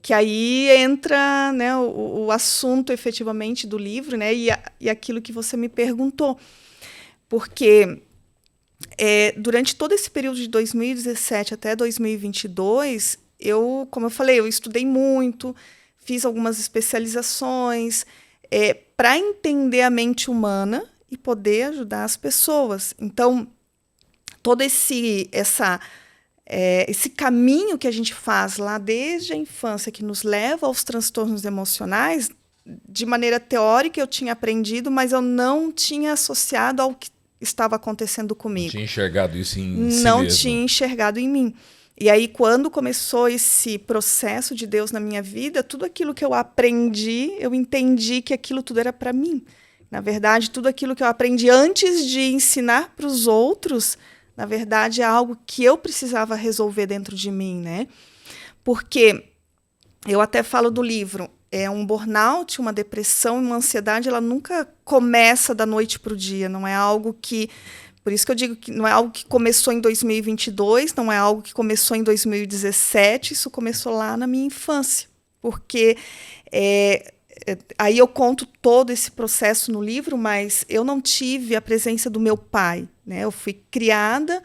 Que aí entra, né, o assunto efetivamente do livro, né, e aquilo que você me perguntou. Porque durante todo esse período de 2017 até 2022, como eu falei, eu estudei muito, fiz algumas especializações para entender a mente humana e poder ajudar as pessoas. Então, todo esse caminho que a gente faz lá desde a infância, que nos leva aos transtornos emocionais, de maneira teórica eu tinha aprendido, mas eu não tinha associado ao que estava acontecendo comigo. Não tinha enxergado isso em si Não mesmo. tinha enxergado em mim. E aí, quando começou esse processo de Deus na minha vida, tudo aquilo que eu aprendi, eu entendi que aquilo tudo era para mim. Na verdade, tudo aquilo que eu aprendi antes de ensinar para os outros, na verdade, é algo que eu precisava resolver dentro de mim, né? Porque eu até falo do livro, um burnout, uma depressão, uma ansiedade, ela nunca começa da noite para o dia, não é algo que... Por isso que eu digo que não é algo que começou em 2022, não é algo que começou em 2017, isso começou lá na minha infância. Porque aí eu conto todo esse processo no livro, mas eu não tive a presença do meu pai, né? Eu fui criada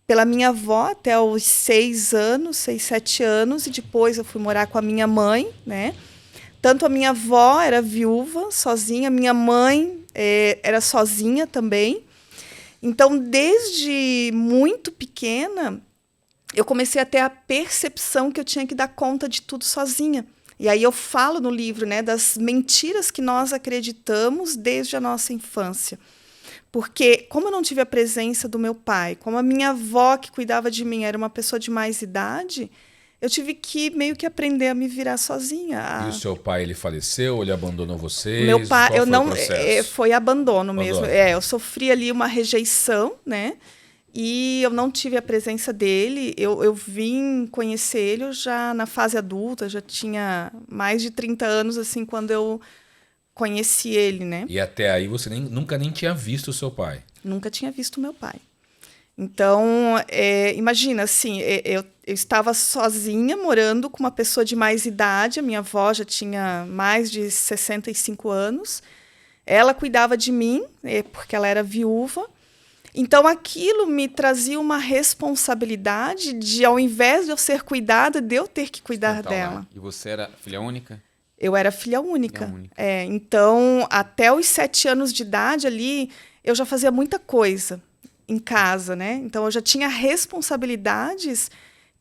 pela minha avó até os 6 anos, 6, 7 anos, e depois eu fui morar com a minha mãe, né? Tanto a minha avó era viúva, sozinha, minha mãe era sozinha também. Então, desde muito pequena, eu comecei a ter a percepção que eu tinha que dar conta de tudo sozinha. E aí eu falo no livro, né, das mentiras que nós acreditamos desde a nossa infância. Porque, como eu não tive a presença do meu pai, como a minha avó que cuidava de mim era uma pessoa de mais idade, eu tive que meio que aprender a me virar sozinha. E o seu pai, ele faleceu? Ele abandonou vocês? Meu pai, Qual eu foi o não, processo? foi abandono mesmo. Abandono. Eu sofri ali uma rejeição, né? E eu não tive a presença dele. Eu vim conhecer ele já na fase adulta, já tinha mais de 30 anos assim quando eu conheci ele, né? E até aí você nunca nem tinha visto o seu pai? Nunca tinha visto meu pai. Então, imagina, assim, eu estava sozinha, morando com uma pessoa de mais idade, a minha avó já tinha mais de 65 anos, ela cuidava de mim, porque ela era viúva, então aquilo me trazia uma responsabilidade de, ao invés de eu ser cuidada, de eu ter que cuidar dela. E você era filha única? Eu era filha única. Filha única. Então, até os 7 anos de idade ali, eu já fazia muita coisa em casa, né? Então eu já tinha responsabilidades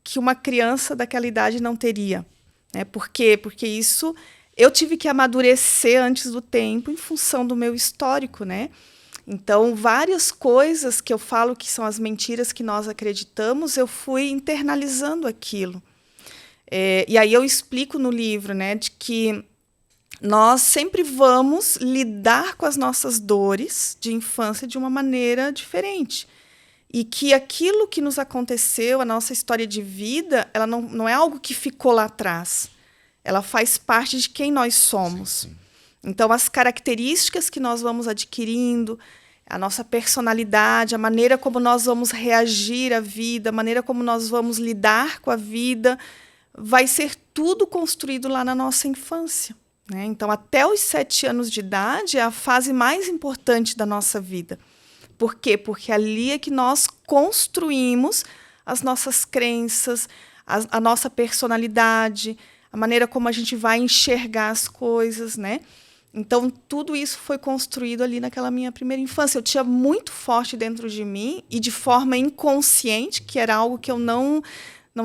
que uma criança daquela idade não teria, né? Por quê? Porque isso eu tive que amadurecer antes do tempo em função do meu histórico, né? Então, várias coisas que eu falo que são as mentiras que nós acreditamos, eu fui internalizando aquilo. E aí eu explico no livro, né, de que nós sempre vamos lidar com as nossas dores de infância de uma maneira diferente. E que aquilo que nos aconteceu, a nossa história de vida, ela não é algo que ficou lá atrás. Ela faz parte de quem nós somos. Sim, sim. Então, as características que nós vamos adquirindo, a nossa personalidade, a maneira como nós vamos reagir à vida, a maneira como nós vamos lidar com a vida, vai ser tudo construído lá na nossa infância. Né? Então, até os 7 anos de idade é a fase mais importante da nossa vida. Por quê? Porque ali é que nós construímos as nossas crenças, a nossa personalidade, a maneira como a gente vai enxergar as coisas, né? Então, tudo isso foi construído ali naquela minha primeira infância. Eu tinha muito forte dentro de mim e de forma inconsciente, que era algo que eu não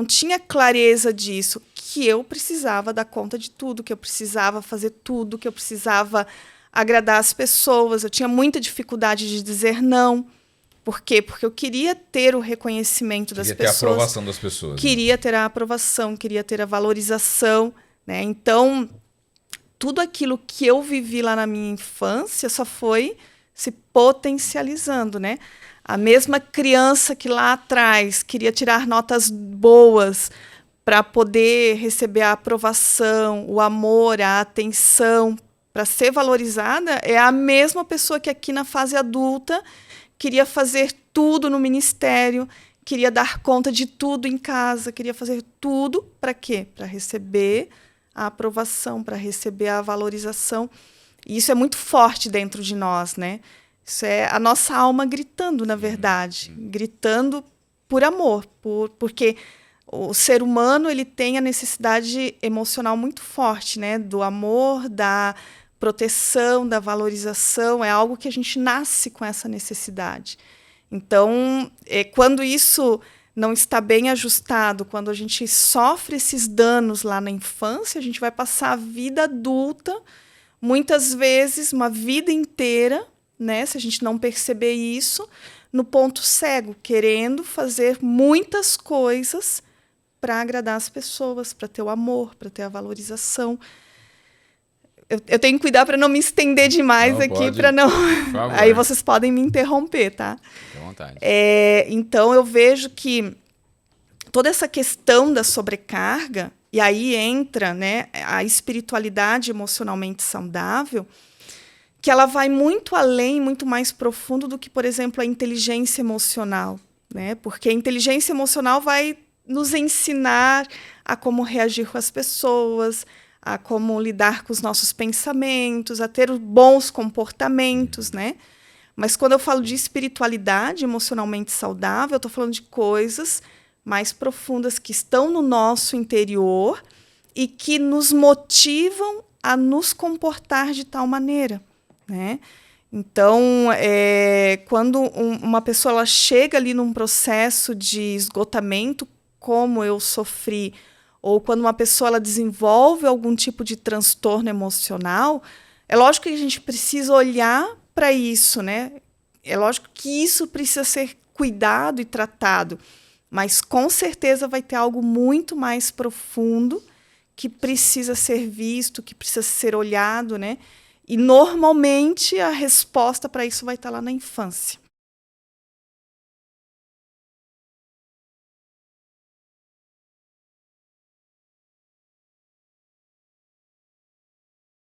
tinha clareza disso, que eu precisava dar conta de tudo, que eu precisava fazer tudo, que eu precisava agradar as pessoas. Eu tinha muita dificuldade de dizer não. Por quê? Porque eu queria ter o reconhecimento das pessoas. Queria ter a aprovação das pessoas. Queria ter a aprovação, queria ter a valorização, né? Então, tudo aquilo que eu vivi lá na minha infância só foi se potencializando, né? A mesma criança que lá atrás queria tirar notas boas para poder receber a aprovação, o amor, a atenção, para ser valorizada, é a mesma pessoa que aqui na fase adulta queria fazer tudo no ministério, queria dar conta de tudo em casa, queria fazer tudo para quê? Para receber a aprovação, para receber a valorização. E isso é muito forte dentro de nós, né? Isso é a nossa alma gritando, na verdade, gritando por amor, porque o ser humano ele tem a necessidade emocional muito forte, né? Do amor, da proteção, da valorização. É algo que a gente nasce com essa necessidade. Então, quando isso não está bem ajustado, quando a gente sofre esses danos lá na infância, a gente vai passar a vida adulta, muitas vezes, uma vida inteira, né, se a gente não perceber isso, no ponto cego, querendo fazer muitas coisas para agradar as pessoas, para ter o amor, para ter a valorização. Eu tenho que cuidar para não me estender demais não, aqui, para não. Aí vocês podem me interromper, tá? Fique à vontade. Então eu vejo que toda essa questão da sobrecarga, e aí entra, né, a espiritualidade emocionalmente saudável, que ela vai muito além, muito mais profundo do que, por exemplo, a inteligência emocional, né? Porque a inteligência emocional vai nos ensinar a como reagir com as pessoas, a como lidar com os nossos pensamentos, a ter bons comportamentos, né? Mas quando eu falo de espiritualidade emocionalmente saudável, eu estou falando de coisas mais profundas que estão no nosso interior e que nos motivam a nos comportar de tal maneira, né? Então, quando uma pessoa ela chega ali num processo de esgotamento, como eu sofri, ou quando uma pessoa ela desenvolve algum tipo de transtorno emocional, é lógico que a gente precisa olhar para isso, né? É lógico que isso precisa ser cuidado e tratado, mas com certeza vai ter algo muito mais profundo que precisa ser visto, que precisa ser olhado, né? E normalmente a resposta para isso vai estar lá na infância.